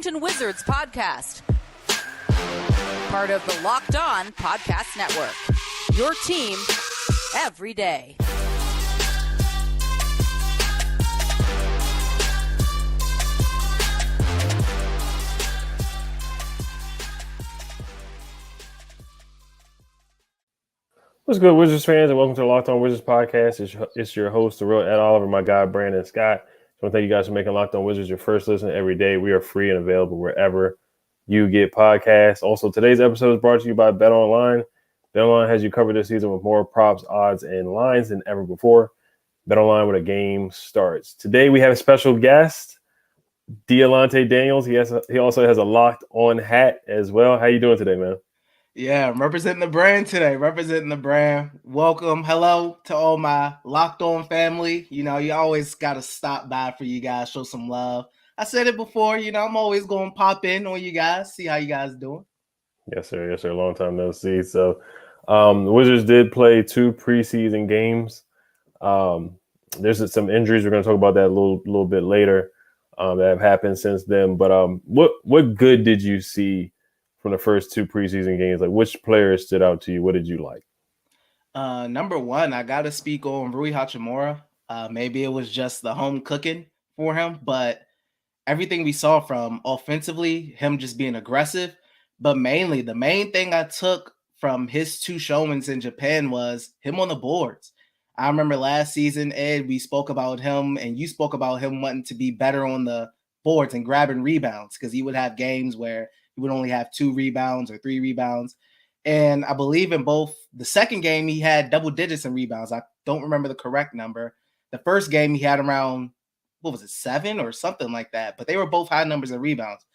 Wizards podcast, part of the Locked On Podcast Network, your team every day. What's good, Wizards fans, and welcome to the Locked On Wizards podcast. It's your host, the real Ed Oliver, my guy, Brandon Scott. I want to thank you guys for making Locked On Wizards your first listen every day. We are free and available wherever you get podcasts. Also, today's episode is brought to you by BetOnline. BetOnline has you covered this season with more props, odds, and lines than ever before. BetOnline, when a game starts. Today, we have a special guest, Dialante Daniels. He also has a Locked On hat as well. How you doing today, man? Yeah, I'm representing the brand today. Representing the brand. Welcome. Hello to all my Locked On family. You know, you always got to stop by for you guys, show some love. I said it before, you know, I'm always going to pop in on you guys, see how you guys doing. Yes, sir. Yes, sir. Long time no see. So the Wizards did play 2 preseason games. There's some injuries. We're going to talk about that a little bit later that have happened since then. But what good did you see from the first 2 preseason games? Like, which players stood out to you? What did you like? Number one, I got to speak on Rui Hachimura. Maybe it was just the home cooking for him, but everything we saw from offensively, him just being aggressive, but mainly the main thing I took from his 2 showings in Japan was him on the boards. I remember last season, Ed, we spoke about him and you spoke about him wanting to be better on the boards and grabbing rebounds because he would have games where he would only have 2 rebounds or 3 rebounds. And I believe in both the second game, he had double digits in rebounds. I don't remember the correct number. The first game, he had around, 7 or something like that? But they were both high numbers in rebounds.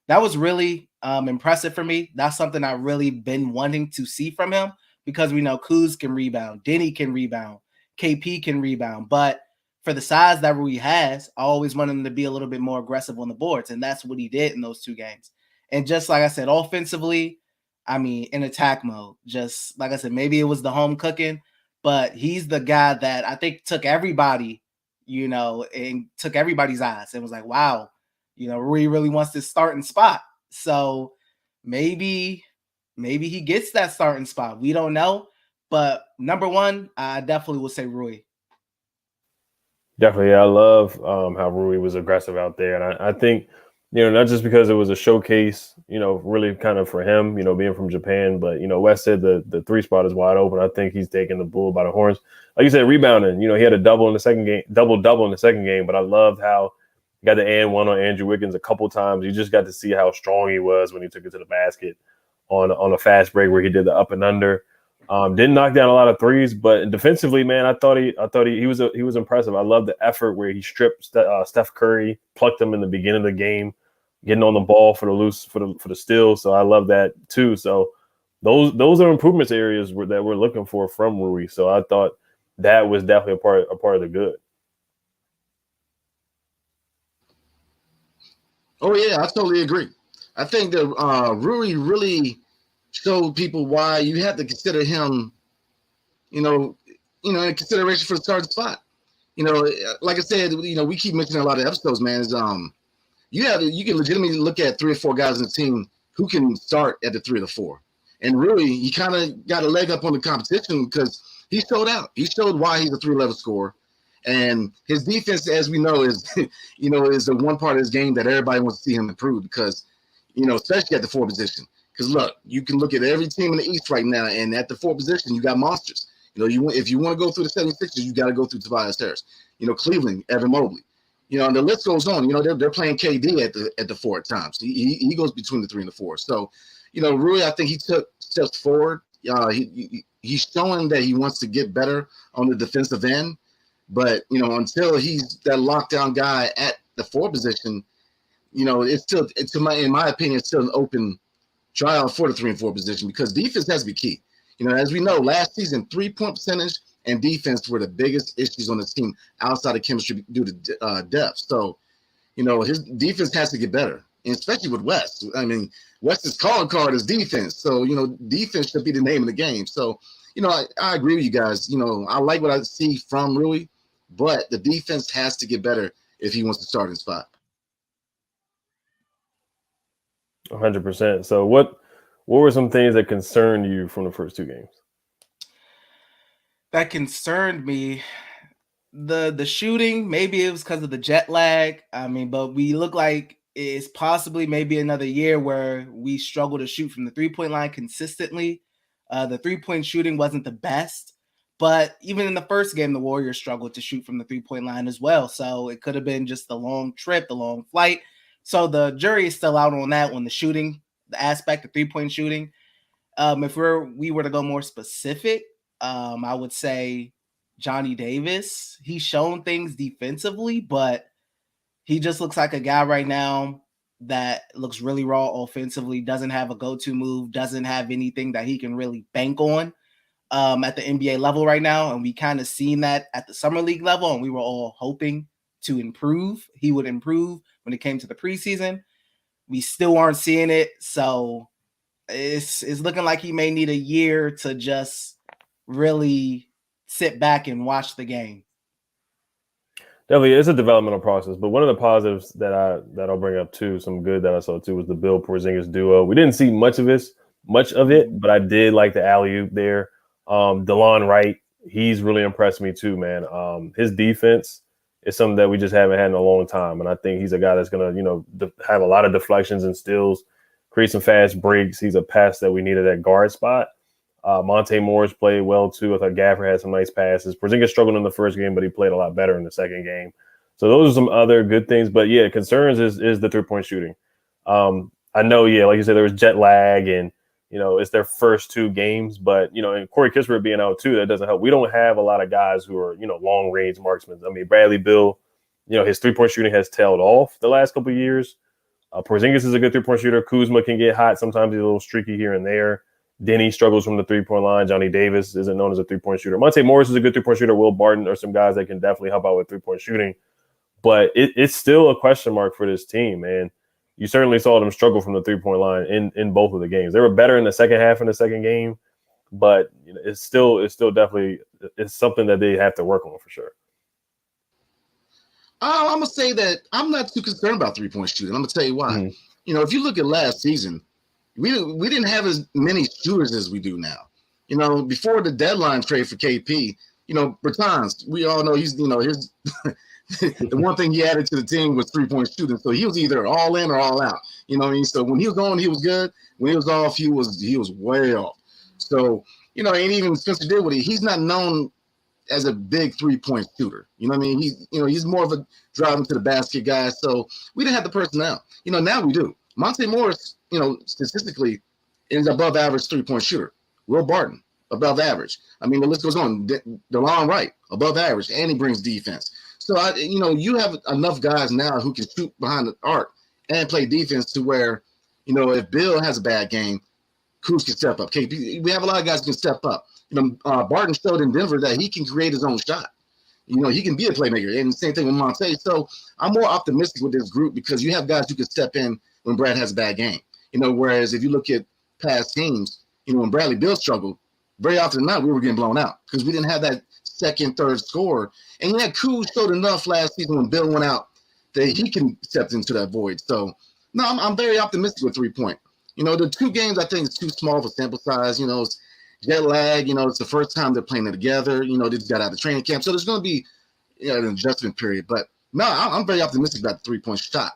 That was really impressive for me. That's something I've really been wanting to see from him because we know Kuz can rebound, Deni can rebound, KP can rebound. But for the size that Rui has, I always want him to be a little bit more aggressive on the boards. And that's what he did in those 2 games. And just like I said, offensively, I mean, in attack mode, just like I said, maybe it was the home cooking, but he's the guy that I think took everybody, you know, and took everybody's eyes. It was like, wow, you know, Rui really wants this starting spot. So maybe he gets that starting spot. We don't know. But number one, I definitely would say Rui. Definitely. I love how Rui was aggressive out there. And I think, you know, not just because it was a showcase, you know, really kind of for him, you know, being from Japan, but, you know, West said the 3 spot is wide open. I think he's taking the bull by the horns. Like you said, rebounding, you know, he had a double in the second game, double in the second game, but I loved how he got the and one on Andrew Wiggins a couple times. You just got to see how strong he was when he took it to the basket on a fast break where he did the up and under. Didn't knock down a lot of threes, but defensively, man, I thought he was impressive. I love the effort where he stripped Steph Curry, plucked him in the beginning of the game, getting on the ball for the steal. So I love that too. So those are improvements areas that we're looking for from Rui. So I thought that was definitely a part of the good. Oh yeah, I totally agree. I think that Rui really showed people why you have to consider him, in consideration for the starting spot. You know, like I said, you know, we keep mentioning a lot of episodes, man. Is you can legitimately look at 3 or 4 guys in the team who can start at the 3 or the 4. And Rui, he kind of got a leg up on the competition because he showed out. He showed why he's a 3-level scorer. And his defense, as we know, is the one part of his game that everybody wants to see him improve because, you know, especially at the 4 position. Because look, you can look at every team in the East right now, and at the 4 position, you got monsters. You know, if you want to go through the 76ers, you got to go through Tobias Harris. You know, Cleveland, Evan Mobley. You know, and the list goes on. You know, they're playing KD at the 4 at times. He goes between the 3 and the 4. So, you know, Rui, I think he took steps forward. He's showing that he wants to get better on the defensive end. But, you know, until he's that lockdown guy at the 4 position, you know, in my opinion, it's still an open trial for the 3 and 4 position because defense has to be key. You know, as we know, last season, 3-point percentage and defense were the biggest issues on this team outside of chemistry due to depth. So, you know, his defense has to get better, and especially with West. I mean, West's calling card is defense. So, you know, defense should be the name of the game. So, you know, I agree with you guys. You know, I like what I see from Rui, but the defense has to get better if he wants to start in spot. 100%. So what were some things that concerned you from the first two games? That concerned me. The shooting, maybe it was because of the jet lag. I mean, but we look like it's possibly maybe another year where we struggle to shoot from the 3-point line consistently. The 3-point shooting wasn't the best, but even in the first game, the Warriors struggled to shoot from the 3-point line as well. So it could have been just the long trip, the long flight. So the jury is still out on that one, the shooting, the aspect of 3-point shooting. If we were to go more specific, I would say Johnny Davis. He's shown things defensively, but he just looks like a guy right now that looks really raw offensively, doesn't have a go-to move, doesn't have anything that he can really bank on at the NBA level right now. And we kind of seen that at the summer league level, and we were all hoping to improve. He would improve when it came to the preseason. We still aren't seeing it. So it's looking like he may need a year to just really sit back and watch the game. Definitely, it's a developmental process. But one of the positives that I'll bring up too, some good that I saw too, was the Bill Porzingis duo. We didn't see much of it, but I did like the alley-oop there. DeLon Wright, he's really impressed me too, man. His defense is something that we just haven't had in a long time, and I think he's a guy that's gonna, have a lot of deflections and steals, create some fast breaks. He's a pass that we needed at guard spot. Monte Morris played well too. I thought Gafford had some nice passes. Porzingis struggled in the first game, but he played a lot better in the second game. So those are some other good things. But yeah, concerns is the 3-point shooting. I know, like you said, there was jet lag and, it's their first two games. But, and Corey Kispert being out too, that doesn't help. We don't have a lot of guys who are, long range marksmen. I mean, Bradley Beal, his 3-point shooting has tailed off the last couple of years. Porzingis is a good 3-point shooter. Kuzma can get hot. Sometimes he's a little streaky here and there. Deni struggles from the 3-point line. Johnny Davis isn't known as a 3-point shooter. Monte Morris is a good 3-point shooter. Will Barton are some guys that can definitely help out with 3-point shooting. But it's still a question mark for this team, man. You certainly saw them struggle from the 3-point line in both of the games. They were better in the second half in the second game, but it's still definitely it's something that they have to work on for sure. I'm going to say that I'm not too concerned about 3-point shooting. I'm going to tell you why. Mm-hmm. If you look at last season, we didn't have as many shooters as we do now. Before the deadline trade for KP, Bertans, we all know he's, his the one thing he added to the team was 3-point shooting. So he was either all in or all out. You know what I mean? So when he was on, he was good. When he was off, he was way off. So, and even Spencer Dinwiddie, he's not known as a big 3-point shooter. You know what I mean? He's more of a driving to the basket guy. So we didn't have the personnel. Now we do. Monte Morris, statistically, is above average 3-point shooter. Will Barton, above average. I mean, the list goes on. DeLon Wright, above average, and he brings defense. So, you have enough guys now who can shoot behind the arc and play defense to where, if Bill has a bad game, Kuz can step up. KP, we have a lot of guys who can step up. Barton showed in Denver that he can create his own shot. He can be a playmaker. And the same thing with Monte. So I'm more optimistic with this group because you have guys who can step in when Brad has a bad game. Whereas if you look at past teams, when Bradley Beal struggled, very often not we were getting blown out because we didn't have that second, third scorer. And Kuz showed enough last season when Bill went out that he can step into that void. So, no, I'm very optimistic with 3-point. The two games I think is too small of a sample size. It's jet lag. It's the first time they're playing it together. They just got out of the training camp. So there's going to be an adjustment period. But, no, I'm very optimistic about the 3-point shot.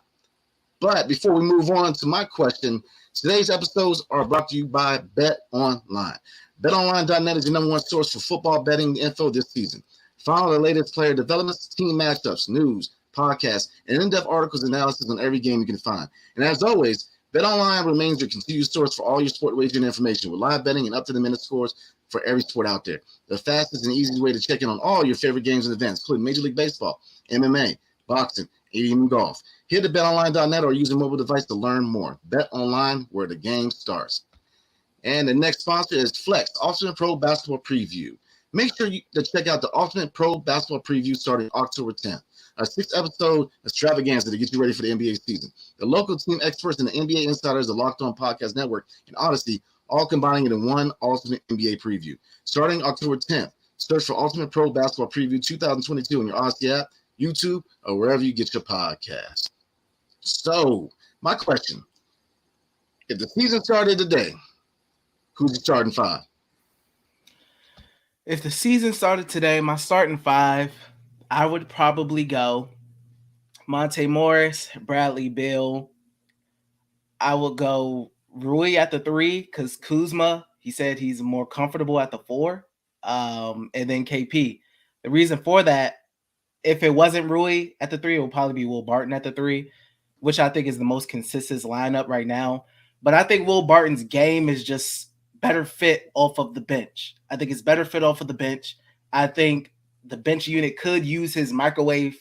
But before we move on to my question, today's episodes are brought to you by Bet Online. BetOnline.net is your number one source for football betting info this season. Follow the latest player developments, team matchups, news, podcasts, and in-depth articles and analysis on every game you can find. And as always, BetOnline remains your continued source for all your sport wagering information with live betting and up-to-the-minute scores for every sport out there. The fastest and easiest way to check in on all your favorite games and events, including Major League Baseball, MMA, boxing, and even golf. Head to betonline.net or use a mobile device to learn more. Bet Online, where the game starts. And the next sponsor is Flex, Ultimate Pro Basketball Preview. Make sure to check out the Ultimate Pro Basketball Preview starting October 10th. A 6-episode extravaganza to get you ready for the NBA season. The local team experts and the NBA insiders, the Locked On Podcast Network, and Odyssey, all combining into one ultimate NBA preview. Starting October 10th, search for Ultimate Pro Basketball Preview 2022 on your Odyssey app, YouTube, or wherever you get your podcasts. So, my question, If the season started today, who's the starting five? If the season started today, my starting five, I would probably go Monte Morris, Bradley Beal. I would go Rui at the 3 because Kuzma, he said he's more comfortable at the 4. And then KP. The reason for that, if it wasn't Rui at the 3, it would probably be Will Barton at the 3, which I think is the most consistent lineup right now. But I think Will Barton's game is just better fit off of the bench. I think it's better fit off of the bench. I think the bench unit could use his microwave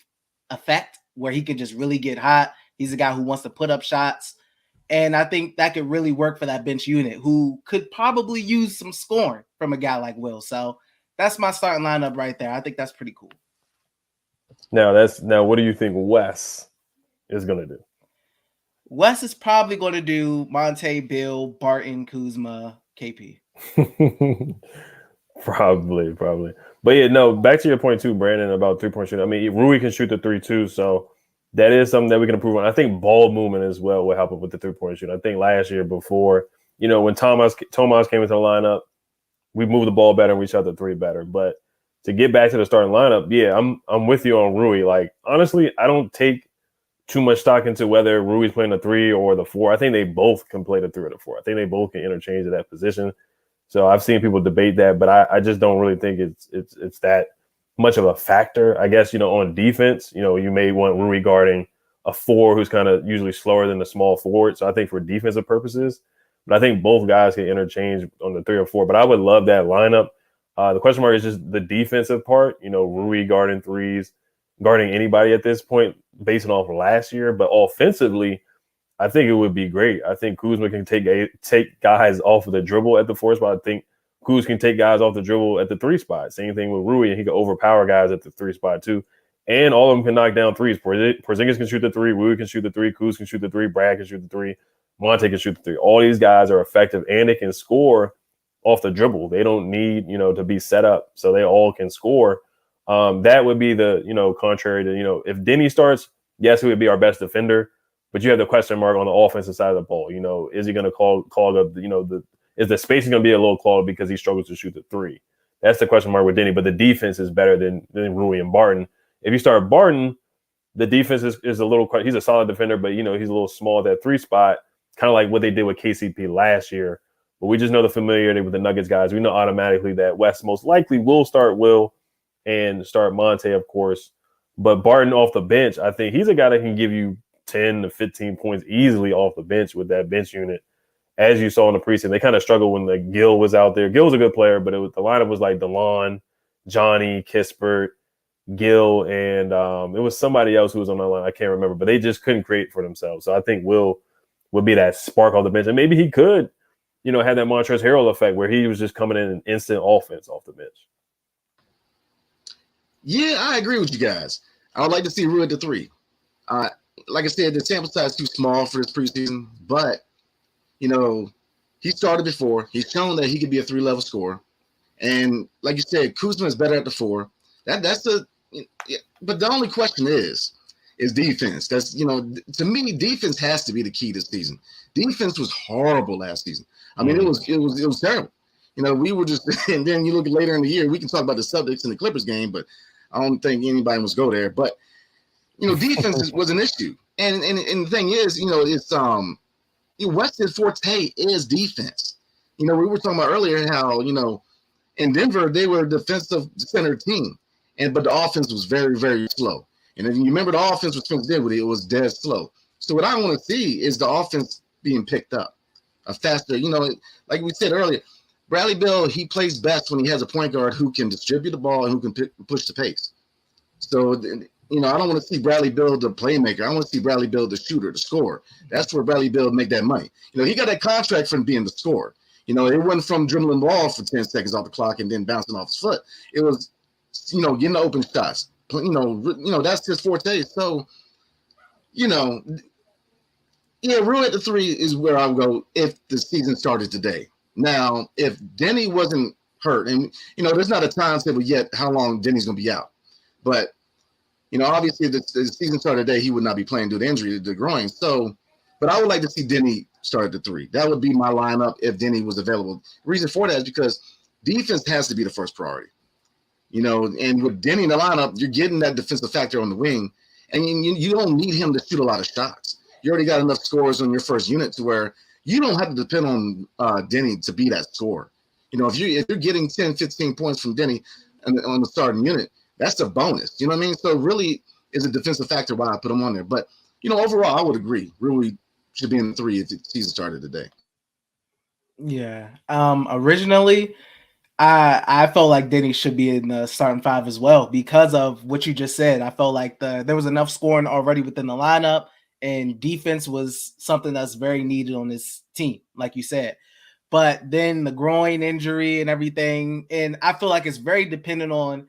effect where he can just really get hot. He's a guy who wants to put up shots. And I think that could really work for that bench unit who could probably use some scoring from a guy like Will. So that's my starting lineup right there. I think that's pretty cool. Now, what do you think Wes is going to do? Wes is probably going to do Monte, Bill, Barton, Kuzma, KP. Probably. But yeah, no, back to your point too, Brandon, about 3-point shooting. I mean, Rui can shoot the 3 too, so that is something that we can improve on. I think ball movement as well will help with the 3-point shooting. I think last year before, when Tomas came into the lineup, we moved the ball better and we shot the 3 better. But to get back to the starting lineup, yeah, I'm with you on Rui. Like, honestly, I don't take too much stock into whether Rui's playing the 3 or the 4. I think they both can play the 3 or the 4. I think they both can interchange at that position. So I've seen people debate that, but I just don't really think it's that much of a factor. I guess, on defense, you may want Rui guarding a 4 who's kind of usually slower than the small forward. So I think for defensive purposes, but I think both guys can interchange on the 3 or 4. But I would love that lineup. The question mark is just the defensive part, Rui guarding 3s, guarding anybody at this point based off of last year. But offensively, I think it would be great. I think Kuzma can take guys off of the dribble at the 4 spot. I think Kuz can take guys off the dribble at the 3 spot. Same thing with Rui, and he can overpower guys at the 3 spot too. And all of them can knock down 3s. Porzingis can shoot the 3, Rui can shoot the 3, Kuz can shoot the 3, Brad can shoot the 3, Monte can shoot the 3. All these guys are effective, and they can score off the dribble. They don't need, to be set up, so they all can score. That would be the, contrary to, if Deni starts, yes, he would be our best defender. But you have the question mark on the offensive side of the ball. Is he going to clog up, is the spacing going to be a little clogged because he struggles to shoot the 3? That's the question mark with Deni. But the defense is better than Rui and Barton. If you start Barton, the defense is a little – he's a solid defender, but, he's a little small at that 3 spot, kind of like what they did with KCP last year. But we just know the familiarity with the Nuggets guys. We know automatically that West most likely will start Will and start Monte, of course. But Barton off the bench, I think he's a guy that can give you 10 to 15 points easily off the bench with that bench unit. As you saw in the preseason, they kind of struggled when Gil was out there. Gil was a good player, but the lineup was like DeLon, Johnny, Kispert, Gil, and it was somebody else who was on the line. I can't remember, but they just couldn't create for themselves. So I think Will would be that spark off the bench. And maybe he could, have that Montrezl Harrell effect where he was just coming in an instant offense off the bench. Yeah, I agree with you guys. I would like to see Rui at the 3. Like I said, the sample size is too small for this preseason, but, he started before. He's shown that he could be a 3-level scorer. And like you said, Kuzma is better at the 4. But the only question is defense. That's, to me, defense has to be the key this season. Defense was horrible last season. I mean, it was terrible. We were just, and then you look later in the year, we can talk about the Celtics and the Clippers game, but I don't think anybody must go there. But, defense was an issue. And the thing is, it's West's forte is defense. We were talking about earlier how, in Denver, they were a defensive center team. But the offense was very, very slow. And if you remember the offense with Spencer Dinwiddie, it was dead slow. So what I want to see is the offense being picked up. A faster, like we said earlier, Bradley Beal, he plays best when he has a point guard who can distribute the ball and who can push the pace. So, I don't want to see Bradley Beal the playmaker. I want to see Bradley Beal the shooter, the scorer. That's where Bradley Beal make that money. He got that contract from being the scorer. It wasn't from dribbling the ball for 10 seconds off the clock and then bouncing off his foot. It was, getting the open shots. That's his forte. So, Rui at the 3 is where I would go if the season started today. Now, if Deni wasn't hurt, and, there's not a timetable yet how long Denny's going to be out. But, obviously, if the season started today, he would not be playing due to injury to the groin. So, but I would like to see Deni start at the 3. That would be my lineup if Deni was available. The reason for that is because defense has to be the first priority. And with Deni in the lineup, you're getting that defensive factor on the wing, and you don't need him to shoot a lot of shots. You already got enough scores on your first unit to where you don't have to depend on Deni to be that scorer. If you're getting 10, 15 points from Deni on the starting unit, that's a bonus. You know what I mean? So really is a defensive factor why I put him on there. But, overall, I would agree. Rui should be in the 3 if the season started today. Yeah. Originally, I felt like Deni should be in the starting 5 as well because of what you just said. I felt like there was enough scoring already within the lineup, and defense was something that's very needed on this team, like you said. But then the groin injury and everything, and I feel like it's very dependent on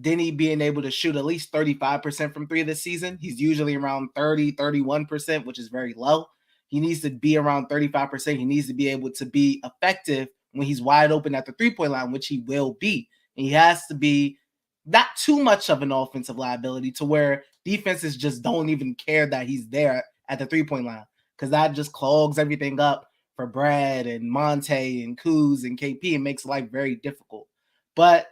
Deni being able to shoot at least 35% from 3 this season. He's usually around 30, 31%, which is very low. He needs to be around 35%. He needs to be able to be effective when he's wide open at the 3-point line, which he will be. And he has to be not too much of an offensive liability to where defenses just don't even care that he's there at the 3-point line, because that just clogs everything up for Brad and Monte and Kuz and KP. It makes life very difficult. But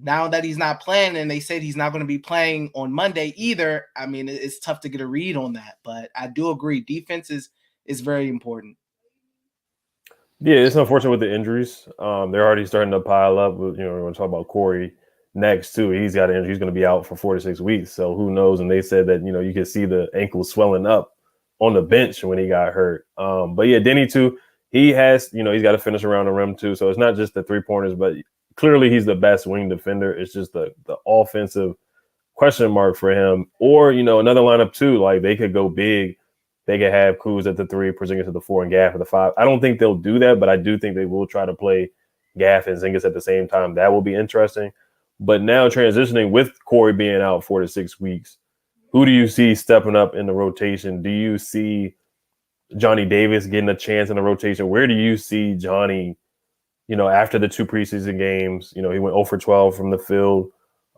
now that he's not playing, and they said he's not going to be playing on Monday either, I mean, it's tough to get a read on that. But I do agree, defense is very important. Yeah, it's unfortunate with the injuries. They're already starting to pile up. We're going to talk about Corey next too. He's got an injury. He's going to be out for 4 to 6 weeks. So who knows? And they said that, you could see the ankle swelling up on the bench when he got hurt. But yeah, Deni too, he has, he's got to finish around the rim too. So it's not just the 3-pointers, but clearly he's the best wing defender. It's just the offensive question mark for him. Or, another lineup too, like they could go big. They could have Kuz at the 3, Porzingis at the 4, and Gaff at the 5. I don't think they'll do that, but I do think they will try to play Gaff and Zingis at the same time. That will be interesting. But now transitioning with Corey being out 4 to 6 weeks, who do you see stepping up in the rotation? Do you see Johnny Davis getting a chance in the rotation? Where do you see Johnny, after the 2 preseason games? He went 0 for 12 from the field.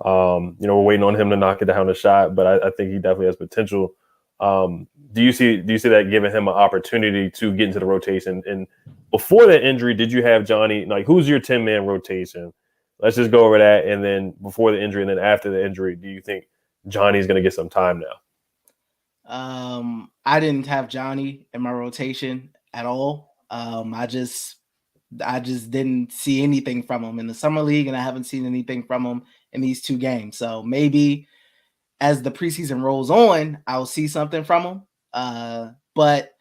We're waiting on him to knock it down the shot, but I think he definitely has potential. Do you see that giving him an opportunity to get into the rotation? And before that injury, did you have Johnny, like, who's your 10-man rotation? Let's just go over that. And then before the injury and then after the injury, do you think Johnny's going to get some time now? I didn't have Johnny in my rotation at all. I just didn't see anything from him in the summer league, and I haven't seen anything from him in these 2 games. So maybe as the preseason rolls on, I'll see something from him. But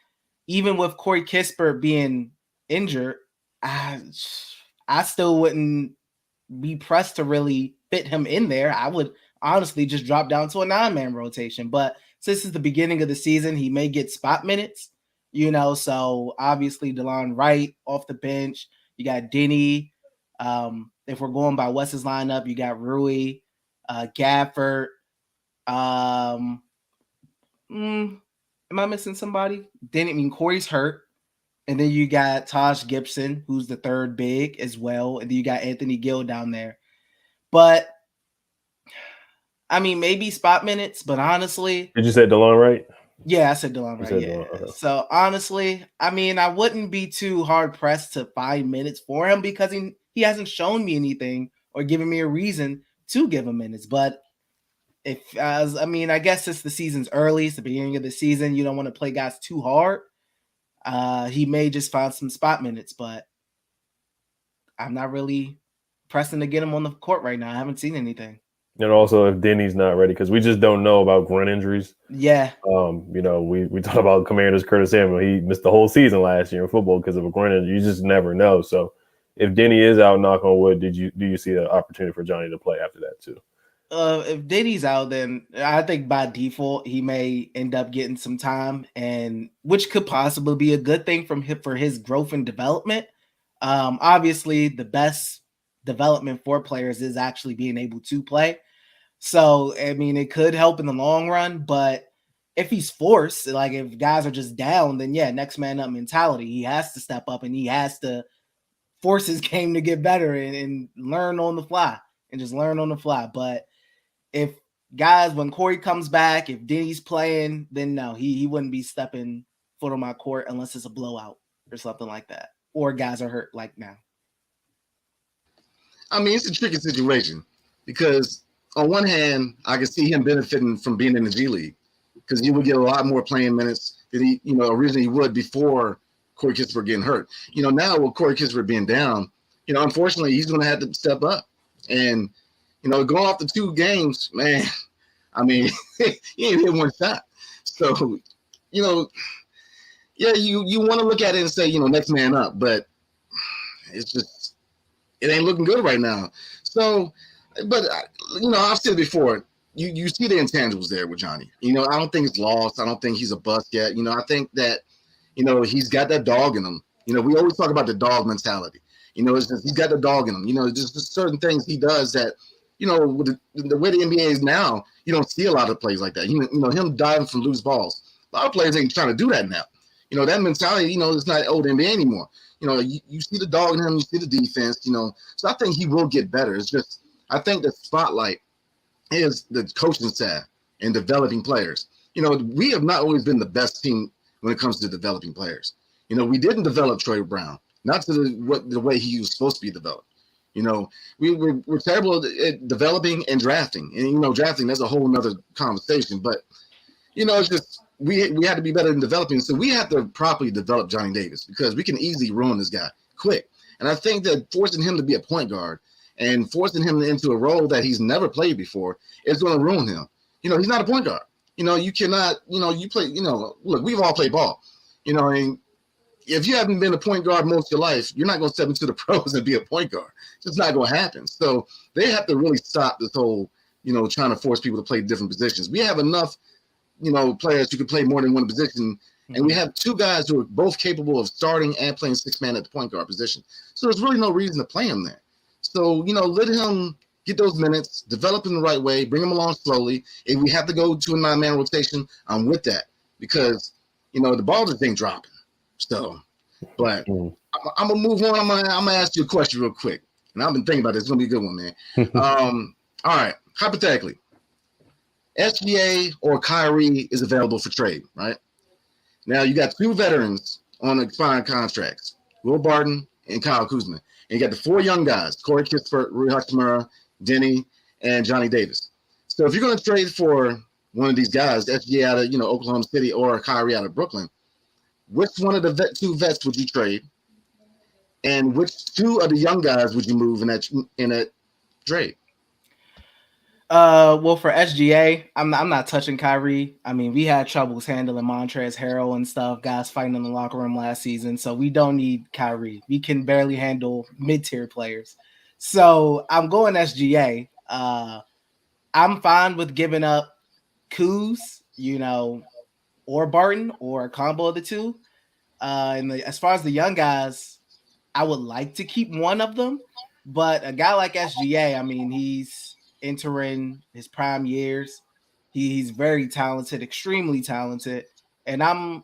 even with Corey Kispert being injured, I still wouldn't be pressed to really fit him in there. I would honestly just drop down to a 9-man rotation. But since it's the beginning of the season, he may get spot minutes, so obviously DeLon Wright off the bench. You got Deni. If we're going by Wes's lineup, you got Rui, Gafford. Am I missing somebody? Corey's hurt. And then you got Taj Gibson, who's the 3rd big as well. And then you got Anthony Gill down there. But, maybe spot minutes, but honestly. Did you say DeLon Wright? Yeah, I said DeLon Wright. Yeah. DeLon. So, honestly, I wouldn't be too hard-pressed to find minutes for him because he hasn't shown me anything or given me a reason to give him minutes. But I guess since the season's early, it's the beginning of the season, you don't want to play guys too hard. He may just find some spot minutes, but I'm not really pressing to get him on the court right now. I haven't seen anything. And also if Denny's not ready, because we just don't know about groin injuries. Yeah. We talked about Commanders Curtis Samuel. He missed the whole season last year in football because of a groin injury. You just never know. So if Deni is out, knock on wood, do you see the opportunity for Johnny to play after that too? If Deni's out, then I think by default he may end up getting some time, and which could possibly be a good thing for his growth and development. Obviously, the best development for players is actually being able to play. So, it could help in the long run, but if he's forced, like if guys are just down, then yeah, next man up mentality. He has to step up and he has to force his game to get better and learn on the fly and just learn on the fly. But if guys, when Corey comes back, if Deni's playing, then no, he wouldn't be stepping foot on my court unless it's a blowout or something like that, or guys are hurt like now. I mean, it's a tricky situation because on one hand, I can see him benefiting from being in the G League because he would get a lot more playing minutes than he, originally would before Corey Kispert getting hurt. Now with Corey Kispert being down, unfortunately, he's going to have to step up. And, going off the 2 games, man, I mean, he ain't hit one shot. So, yeah, you want to look at it and say, next man up, but it's just, it ain't looking good right now. So, but, I've said it before, you see the intangibles there with Johnny. I don't think it's lost. I don't think he's a bust yet. I think that, he's got that dog in him. We always talk about the dog mentality. It's just, he's got the dog in him. Just certain things he does that, with the way the NBA is now, you don't see a lot of plays like that. Him diving from loose balls. A lot of players ain't trying to do that now. That mentality, it's not old NBA anymore. You see the dog in him, you see the defense, So I think he will get better. It's just, I think the spotlight is the coaching staff and developing players. We have not always been the best team when it comes to developing players. We didn't develop Troy Brown, not to the way he was supposed to be developed. We're terrible at developing and drafting. And, drafting, that's a whole nother conversation. But, it's just we had to be better in developing. So we have to properly develop Johnny Davis because we can easily ruin this guy quick. And I think that forcing him to be a point guard and forcing him into a role that he's never played before is going to ruin him. He's not a point guard. You cannot, you play, look, we've all played ball. And if you haven't been a point guard most of your life, you're not going to step into the pros and be a point guard. It's just not going to happen. So they have to really stop this whole, trying to force people to play different positions. We have enough, players who can play more than one position. And we have 2 guys who are both capable of starting and playing 6-man at the point guard position. So there's really no reason to play him there. So, let him get those minutes, develop in the right way, bring him along slowly. If we have to go to a 9-man rotation, I'm with that because, the ball just ain't dropping. So, but I'm going to move on. I'm going to ask you a question real quick. And I've been thinking about this. It's going to be a good one, man. All right. Hypothetically, SGA or Kyrie is available for trade, right? Now, you got 2 veterans on expiring contracts, Will Barton and Kyle Kuzma. And you got the 4 young guys, Corey Kispert, Rui Hachimura, Deni, and Johnny Davis. So if you're going to trade for one of these guys, SGA out of Oklahoma City or Kyrie out of Brooklyn, which one of the 2 vets would you trade? And which 2 of the young guys would you move in that trade? Well, for SGA, I'm not touching Kyrie. I mean, we had troubles handling Montrezl Harrell and stuff, guys fighting in the locker room last season. So we don't need Kyrie. We can barely handle mid-tier players. So I'm going SGA. I'm fine with giving up Kuz, or Barton, or a combo of the 2. As far as the young guys, I would like to keep one of them. But a guy like SGA, I mean, he's entering his prime years. He's very talented, extremely talented, and I'm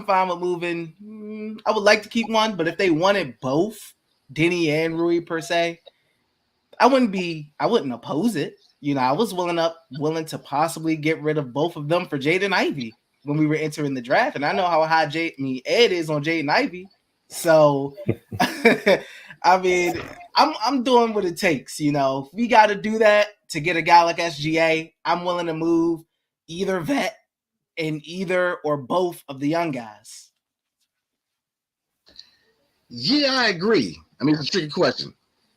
fine with moving. I would like to keep one, but if they wanted both, Deni and Rui per se, I wouldn't oppose it. I was willing to possibly get rid of both of them for Jaden Ivey when we were entering the draft, and I know how high Ed is on Jaden Ivey, so I mean, I'm doing what it takes. If we got to do that to get a guy like SGA, I'm willing to move either vet and either or both of the young guys. Yeah, I agree. I mean, it's a tricky question.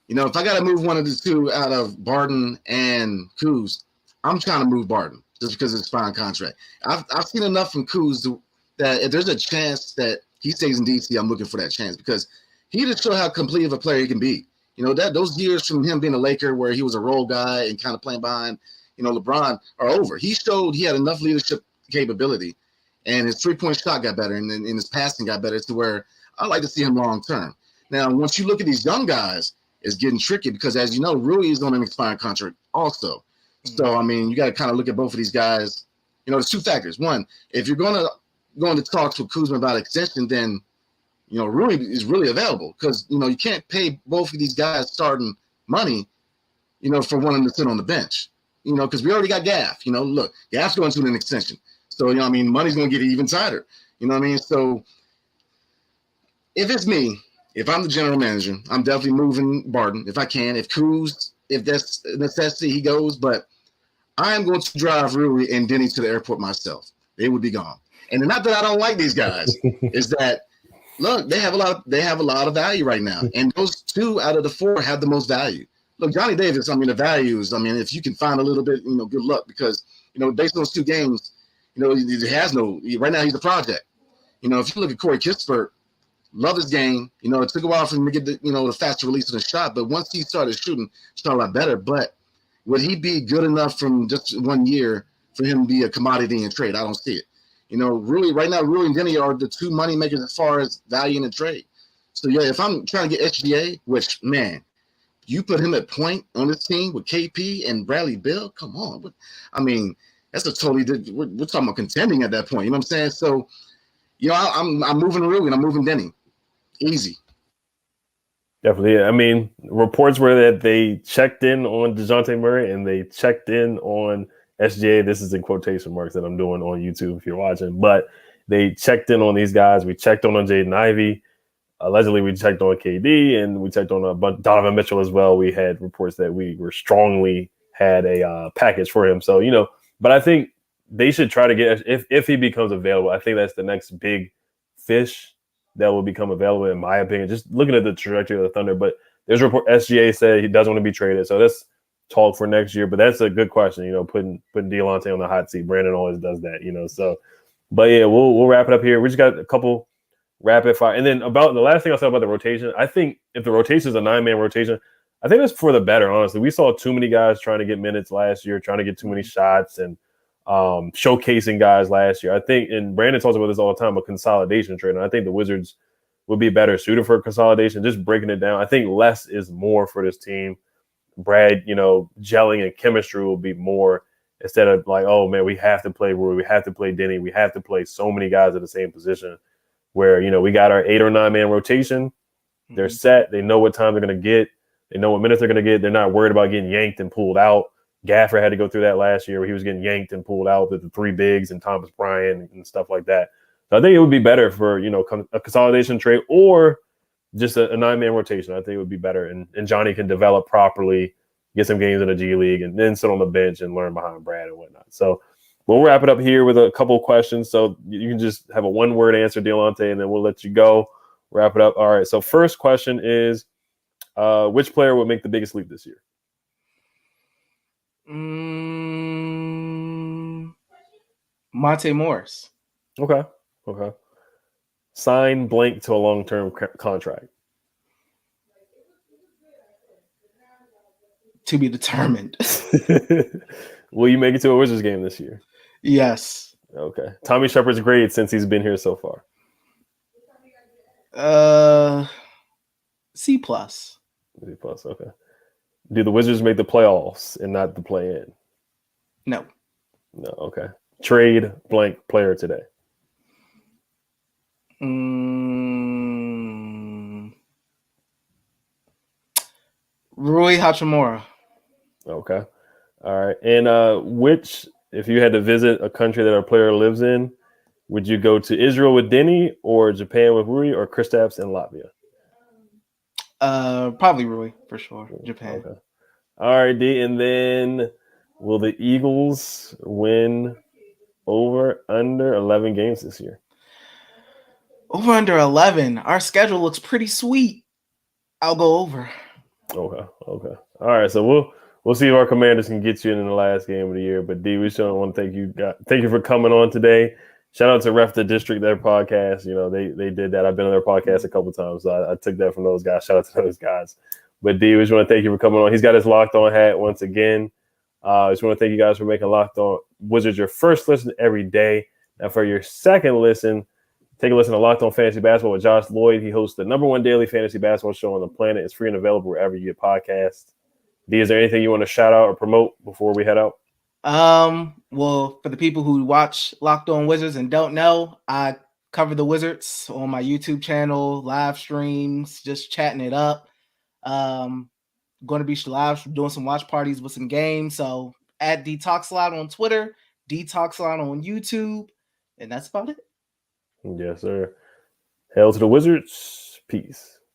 If I got to move one of the 2 out of Barton and Kuz, I'm trying to move Barton just because it's a fine contract. I've seen enough from Kuz that if there's a chance that he stays in DC, I'm looking for that chance because he just showed how complete of a player he can be. That those years from him being a Laker where he was a role guy and kind of playing behind, LeBron are over. He showed he had enough leadership capability and his 3-point shot got better and his passing got better to where I'd like to see him long term. Now, once you look at these young guys, it's getting tricky because, as you know, Rui is on an expiring contract also. So, I mean, you got to kind of look at both of these guys. There's 2 factors. One, if you're going to talk to Kuzma about extension, then Rui is really available because, you can't pay both of these guys starting money, for one of them to sit on the bench, because we already got Gaff. Look, Gaff's going to an extension. So, money's going to get even tighter. You know what I mean? So if it's me, if I'm the general manager, I'm definitely moving Barton if I can. If Cruz, if that's a necessity, he goes. But I am going to drive Rui and Deni to the airport myself. They would be gone. And not that I don't like these guys, is that look, they have a lot of value right now. And those 2 out of the 4 have the most value. Look, Johnny Davis, I mean, the values, I mean, if you can find a little bit, good luck because, based on those 2 games, he has no, right now he's a project. If you look at Corey Kispert, love his game. It took a while for him to get the faster release of the shot, but once he started shooting, shot a lot better. But would he be good enough from just 1 year for him to be a commodity in trade? I don't see it. Really, right now, Rui and Deni are the 2 money makers as far as value in the trade. So, yeah, if I'm trying to get SGA, which, man, you put him at point on this team with KP and Bradley Beal, come on. I mean, that's a totally – we're talking about contending at that point. You know what I'm saying? So, I'm moving Rui and I'm moving Deni. Easy. Definitely. Yeah. I mean, reports were that they checked in on DeJounte Murray and they checked in on SGA. This is in quotation marks that I'm doing on YouTube if you're watching. But they checked in on these guys. We checked on Jaden Ivey. Allegedly, we checked on KD and we checked on Donovan Mitchell as well. We had reports that we were strongly had a package for him. So, but I think they should try to get, if he becomes available, I think that's the next big fish that will become available, in my opinion, just looking at the trajectory of the Thunder. But there's a report, SGA said he doesn't want to be traded. So that's talk for next year. But that's a good question, putting Dialante on the hot seat. Brandon always does that, So, but yeah, we'll wrap it up here. We just got a couple rapid fire. And then about the last thing I'll say about the rotation, I think if the rotation is a 9-man rotation, I think that's for the better, honestly. We saw too many guys trying to get minutes last year, trying to get too many shots and showcasing guys last year. I think, and Brandon talks about this all the time, a consolidation trade. And I think the Wizards would be better suited for consolidation, just breaking it down. I think less is more for this team. Brad, gelling and chemistry will be more instead of like, oh, man, we have to play Rui, we have to play Deni, we have to play so many guys at the same position where, we got our 8 or 9-man rotation. They're set. They know what time they're going to get. They know what minutes they're going to get. They're not worried about getting yanked and pulled out. Gaffer had to go through that last year where he was getting yanked and pulled out with the 3 bigs and Thomas Bryant and stuff like that. So I think it would be better for, a consolidation trade or just a 9-man rotation. I think it would be better. And Johnny can develop properly, get some games in the G League, and then sit on the bench and learn behind Brad and whatnot. So we'll wrap it up here with a couple of questions. So you can just have a 1-word answer, Dialante, and then we'll let you go. Wrap it up. All right. So first question is, which player would make the biggest leap this year? Monte Morris. Okay. Sign blank to a long-term contract. To be determined. Will you make it to a Wizards game this year? Yes. Okay. Tommy Shepard's grade since he's been here so far? C+. C+, okay. Do the Wizards make the playoffs and not the play-in? No. No, okay. Trade blank player today. Rui Hachimura. Okay. All right. And if you had to visit a country that a player lives in, would you go to Israel with Deni or Japan with Rui or Kristaps in Latvia? Probably Rui for sure. Japan. Okay. All right, D. And then will the Eagles win over under 11 games this year? Over under 11. Our schedule looks pretty sweet. I'll go over. Okay. All right. So we'll see if our Commanders can get you in the last game of the year. But D, we sure want to thank you for coming on today. Shout out to Ref the District, their podcast. They did that. I've been on their podcast a couple of times, so I took that from those guys. Shout out to those guys. But D, we just want to thank you for coming on. He's got his Locked On hat once again. I just want to thank you guys for making Locked On Wizards your first listen every day. Now for your second listen, take a listen to Locked On Fantasy Basketball with Josh Lloyd. He hosts the #1 daily fantasy basketball show on the planet. It's free and available wherever you get podcasts. D, is there anything you want to shout out or promote before we head out? Well, for the people who watch Locked On Wizards and don't know, I cover the Wizards on my YouTube channel, live streams, just chatting it up. Going to be live doing some watch parties with some games. So at Detox Lot on Twitter, Detox Lot on YouTube, and that's about it. Yes, sir. Hail to the Wizards. Peace.